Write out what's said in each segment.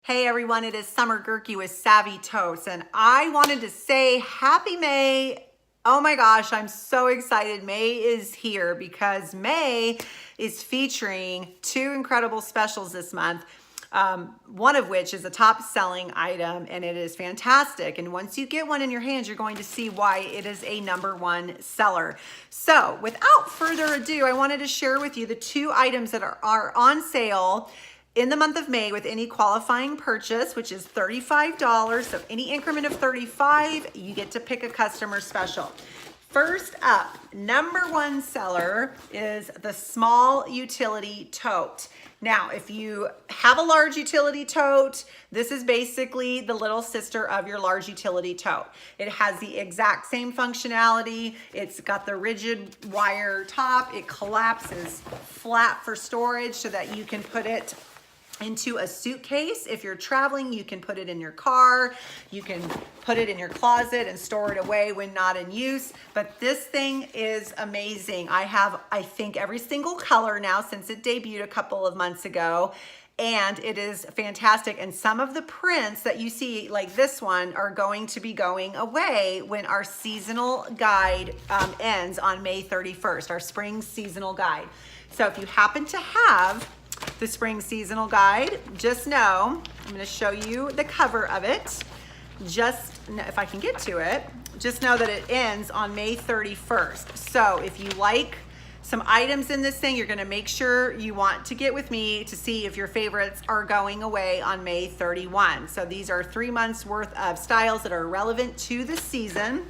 Hey everyone, it is Summer Gehrke with Savvy Totes, and I wanted to say happy May. Oh my gosh, I'm so excited. May is here because May is featuring two incredible specials this month. One of which is a top selling item, and it is fantastic. And once you get one in your hands, you're going to see why it is a #1 seller. So without further ado, I wanted to share with you the two items that are on sale in the month of May with any qualifying purchase, which is $35. So any increment of $35, you get to pick a customer special. First up, #1 seller is the Small Utility Tote. Now, if you have a large utility tote, this is basically the little sister of your large utility tote. It has the exact same functionality. It's got the rigid wire top. It collapses flat for storage so that you can put it into a suitcase. If you're traveling, you can put it in your car, you can put it in your closet and store it away when not in use. But this thing is amazing. I have, I think, every single color now since it debuted a couple of months ago. And it is fantastic. And some of the prints that you see, like this one, are going to be going away when our seasonal guide ends on May 31st, our spring seasonal guide. So if you happen to have the spring seasonal guide, just know, I'm going to show you the cover of it. Just if I can get to it, just know that it ends on May 31st. So if you like some items in this thing, you're going to make sure you want to get with me to see if your favorites are going away on May 31. So these are 3 months worth of styles that are relevant to the season,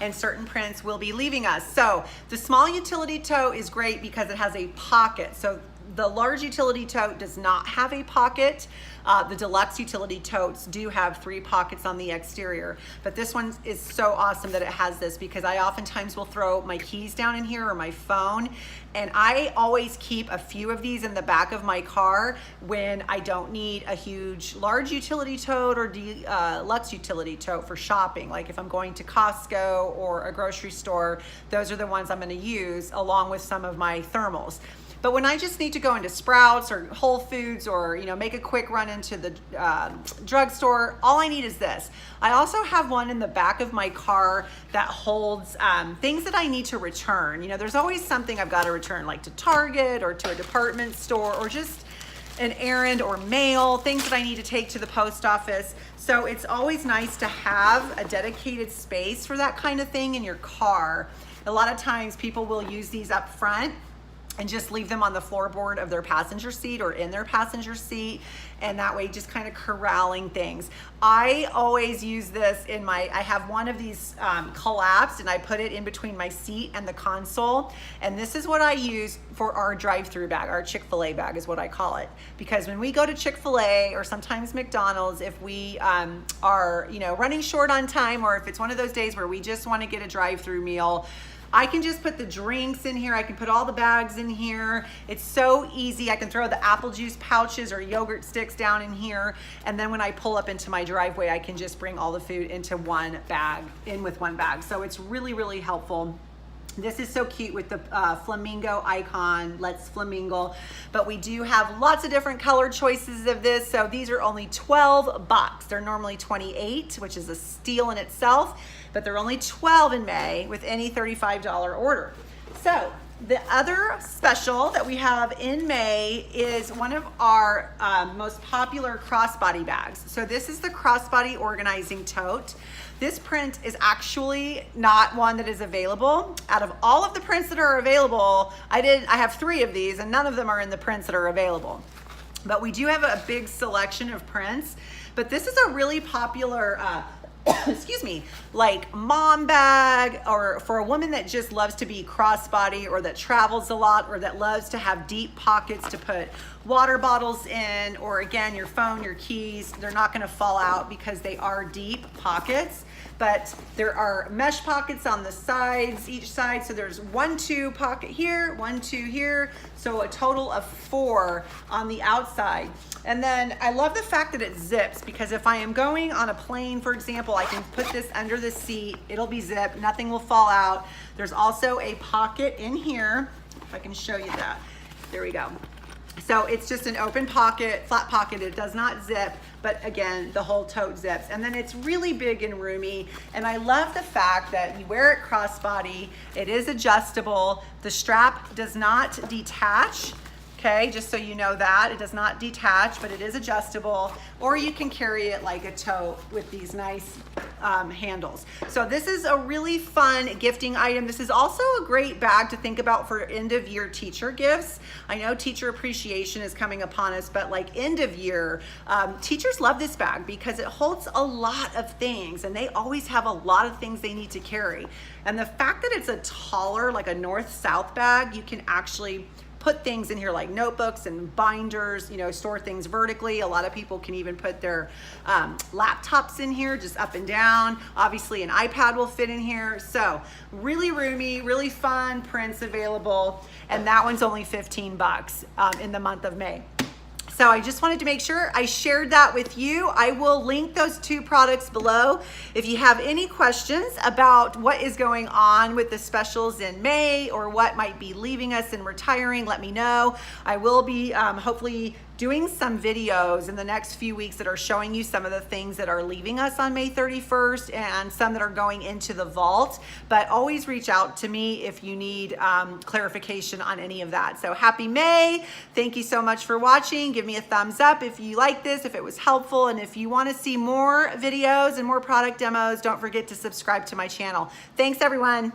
and certain prints will be leaving us. So the Small Utility Tote is great because it has a pocket. So the large utility tote does not have a pocket. The deluxe utility totes do have 3 pockets on the exterior, but this one is so awesome that it has this, because I oftentimes will throw my keys down in here or my phone, and I always keep a few of these in the back of my car when I don't need a huge large utility tote or deluxe utility tote for shopping. Like if I'm going to Costco or a grocery store, those are the ones I'm going to use along with some of my thermals. But when I just need to go into Sprouts or Whole Foods, or make a quick run into the drugstore, all I need is this. I also have one in the back of my car that holds things that I need to return. There's always something I've got to return, like to Target or to a department store, or just an errand or mail, things that I need to take to the post office. So it's always nice to have a dedicated space for that kind of thing in your car. A lot of times people will use these up front and just leave them on the floorboard of their passenger seat or in their passenger seat, and that way just kind of corralling things. I always use this in I have one of these collapsed, and I put it in between my seat and the console, and this is what I use for our drive-through bag. Our Chick-Fil-A bag is what I call it, because when we go to Chick-fil-A or sometimes McDonald's, if we are running short on time, or if it's one of those days where we just want to get a drive-through meal, I can just put the drinks in here. I can put all the bags in here. It's so easy. I can throw the apple juice pouches or yogurt sticks down in here. And then when I pull up into my driveway, I can just bring all the food into one bag, with one bag. So it's really, really helpful. This is so cute with the flamingo icon, Let's Flamingo. But we do have lots of different color choices of this. So these are only $12. They're normally $28, which is a steal in itself, but they're only $12 in May with any $35 order. So the other special that we have in May is one of our most popular crossbody bags. So this is the Crossbody Organizing Tote. This print is actually not one that is available. Out of all of the prints that are available, I have 3 of these, and none of them are in the prints that are available. But we do have a big selection of prints. But this is a really popular excuse me, like mom bag, or for a woman that just loves to be crossbody, or that travels a lot, or that loves to have deep pockets to put water bottles in, or again, your phone, your keys. They're not going to fall out because they are deep pockets, but there are mesh pockets on the sides, each side. So there's 1, 2 pocket here, 1, 2 here. So a total of 4 on the outside. And then I love the fact that it zips, because if I am going on a plane, for example, I can put this under the seat. It'll be zipped, nothing will fall out. There's also a pocket in here, if I can show you that. There we go. So it's just an open pocket, flat pocket. It does not zip, but again, the whole tote zips. And then it's really big and roomy. And I love the fact that you wear it crossbody. It is adjustable. The strap does not detach. Okay, just so you know that. It does not detach, but it is adjustable, or you can carry it like a tote with these nice handles. So this is a really fun gifting item. This is also a great bag to think about for end of year teacher gifts. I know teacher appreciation is coming upon us, but like end of year, teachers love this bag because it holds a lot of things, and they always have a lot of things they need to carry. And the fact that it's a taller, like a north-south bag, you can actually put things in here like notebooks and binders, you know, store things vertically. A lot of people can even put their laptops in here, just up and down. Obviously an iPad will fit in here. So really roomy, really fun prints available. And that one's only 15 bucks in the month of May. So I just wanted to make sure I shared that with you. I will link those two products below. If you have any questions about what is going on with the specials in May or what might be leaving us and retiring, let me know. I will be hopefully doing some videos in the next few weeks that are showing you some of the things that are leaving us on May 31st and some that are going into the vault. But always reach out to me if you need clarification on any of that. So happy May. Thank you so much for watching. Give me a thumbs up if you like this, if it was helpful. And if you want to see more videos and more product demos, don't forget to subscribe to my channel. Thanks, everyone.